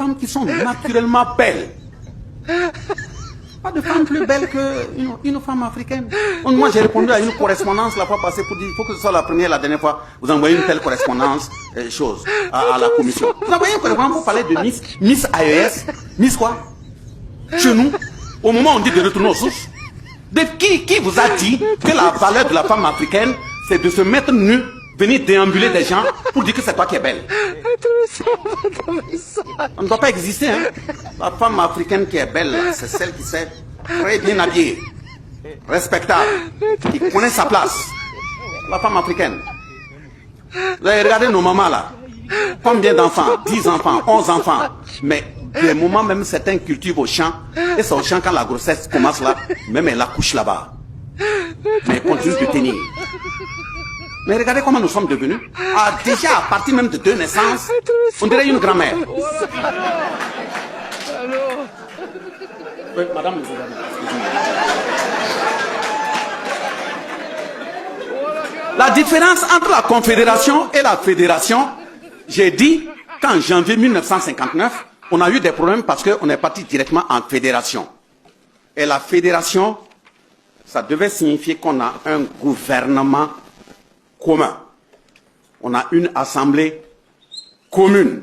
femmes qui sont naturellement belles. Pas de femme plus belle qu'une femme africaine. Moi, j'ai répondu à une correspondance la fois passée pour dire il faut que ce soit la première, la dernière fois, vous envoyez une telle correspondance, à la commission. Vous envoyez une correspondance pour parler de Miss AES. Miss quoi? Chez nous, au moment où on dit de retourner aux sources, qui vous a dit que la valeur de la femme africaine, c'est de se mettre nue, venir déambuler des gens pour dire que c'est toi qui es belle? On ne doit pas exister, hein. La femme africaine qui est belle, c'est celle qui s'est très bien habillée, respectable, qui connaît sa place. La femme africaine. Vous avez regardé nos mamans là. Combien d'enfants? 10 enfants, 11 enfants. Mais des moments même certains cultivent au champ. Et c'est au champ quand la grossesse commence là, même elle accouche là-bas. Mais elle continue de tenir. Mais regardez comment nous sommes devenus. Déjà à partir même de 2 naissances, on dirait une grand-mère. Oui, madame, la différence entre la confédération et la fédération, j'ai dit qu'en janvier 1959, on a eu des problèmes parce qu'on est parti directement en fédération. Et la fédération, ça devait signifier qu'on a un gouvernement commun. On a une assemblée commune.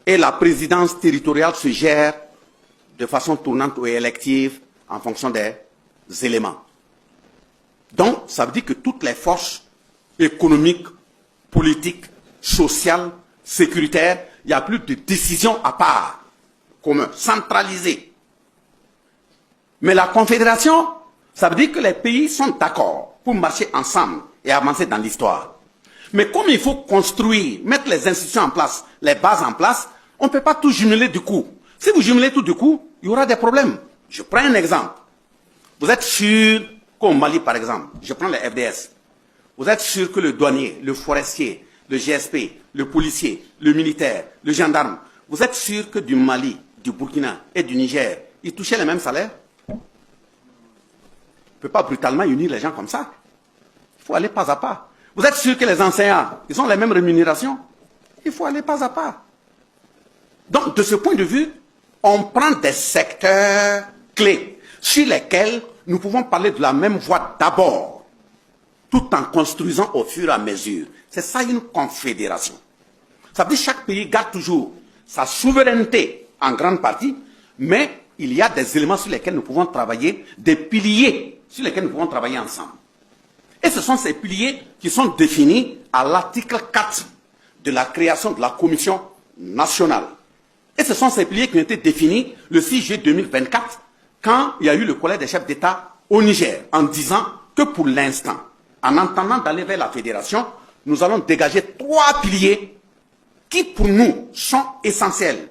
Et la présidence territoriale se gère de façon tournante ou élective en fonction des éléments. Donc, ça veut dire que toutes les forces économiques, politiques, sociales, sécuritaires, il n'y a plus de décision à part, commun, centralisée. Mais la confédération, ça veut dire que les pays sont d'accord pour marcher ensemble et avancer dans l'histoire. Mais comme il faut construire, mettre les institutions en place, les bases en place, on ne peut pas tout jumeler du coup. Si vous jumelez tout du coup, il y aura des problèmes. Je prends un exemple. Vous êtes sûr qu'au Mali, par exemple, je prends les FDS, vous êtes sûr que le douanier, le forestier, le GSP, le policier, le militaire, le gendarme, vous êtes sûr que du Mali, du Burkina et du Niger, ils touchaient les mêmes salaires? On ne peut pas brutalement unir les gens comme ça. Il faut aller pas à pas. Vous êtes sûr que les enseignants, ils ont les mêmes rémunérations? Il faut aller pas à pas. Donc, de ce point de vue, on prend des secteurs clés sur lesquels nous pouvons parler de la même voie d'abord, tout en construisant au fur et à mesure. C'est ça une confédération. Ça veut dire que chaque pays garde toujours sa souveraineté en grande partie, mais il y a des éléments sur lesquels nous pouvons travailler, des piliers sur lesquels nous pouvons travailler ensemble. Et ce sont ces piliers qui sont définis à l'article 4 de la création de la Commission nationale. Et ce sont ces piliers qui ont été définis le 6 juillet 2024, quand il y a eu le collège des chefs d'État au Niger, en disant que pour l'instant, en entendant d'aller vers la fédération, nous allons dégager 3 piliers qui, pour nous, sont essentiels,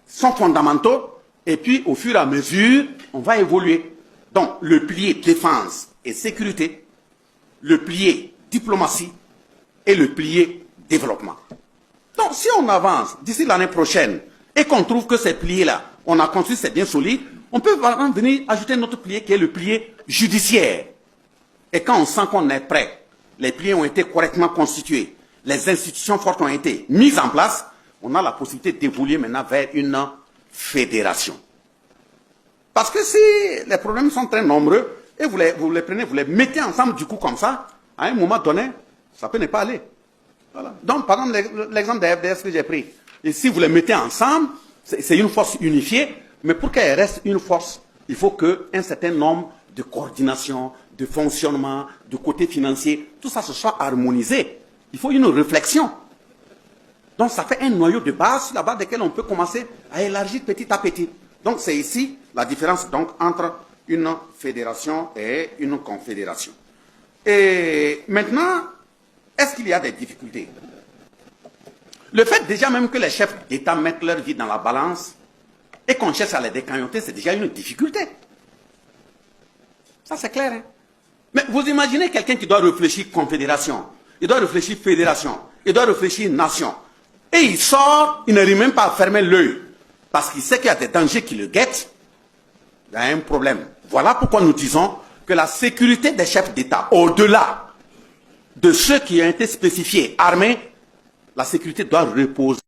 sont fondamentaux, et puis, au fur et à mesure, on va évoluer. Donc, le pilier défense et sécurité, le pilier diplomatie et le pilier développement. Donc, si on avance d'ici l'année prochaine et qu'on trouve que ces piliers-là, on a construit, c'est bien solide, on peut vraiment venir ajouter notre pilier qui est le pilier judiciaire. Et quand on sent qu'on est prêt, les piliers ont été correctement constitués, les institutions fortes ont été mises en place, on a la possibilité d'évoluer maintenant vers une fédération. Parce que si les problèmes sont très nombreux, et vous les prenez, vous les mettez ensemble du coup comme ça, à un moment donné, ça peut ne pas aller. Voilà. Donc, par exemple, l'exemple des FDS que j'ai pris, et si vous les mettez ensemble, c'est une force unifiée, mais pour qu'elle reste une force, il faut qu'un certain nombre de coordination, de fonctionnement, de côté financier, tout ça se soit harmonisé. Il faut une réflexion. Donc, ça fait un noyau de base sur la base desquels on peut commencer à élargir petit à petit. Donc, c'est ici la différence donc, entre une fédération et une confédération. Et maintenant, est-ce qu'il y a des difficultés? Le fait déjà même que les chefs d'État mettent leur vie dans la balance et qu'on cherche à les décagnoter, c'est déjà une difficulté. Ça, c'est clair. Hein? Mais vous imaginez quelqu'un qui doit réfléchir confédération, il doit réfléchir fédération, il doit réfléchir nation. Et il sort, il n'arrive même pas à fermer l'œil. Parce qu'il sait qu'il y a des dangers qui le guettent. Il y a un problème. Voilà pourquoi nous disons que la sécurité des chefs d'État, au-delà de ceux qui ont été spécifiés, armés, la sécurité doit reposer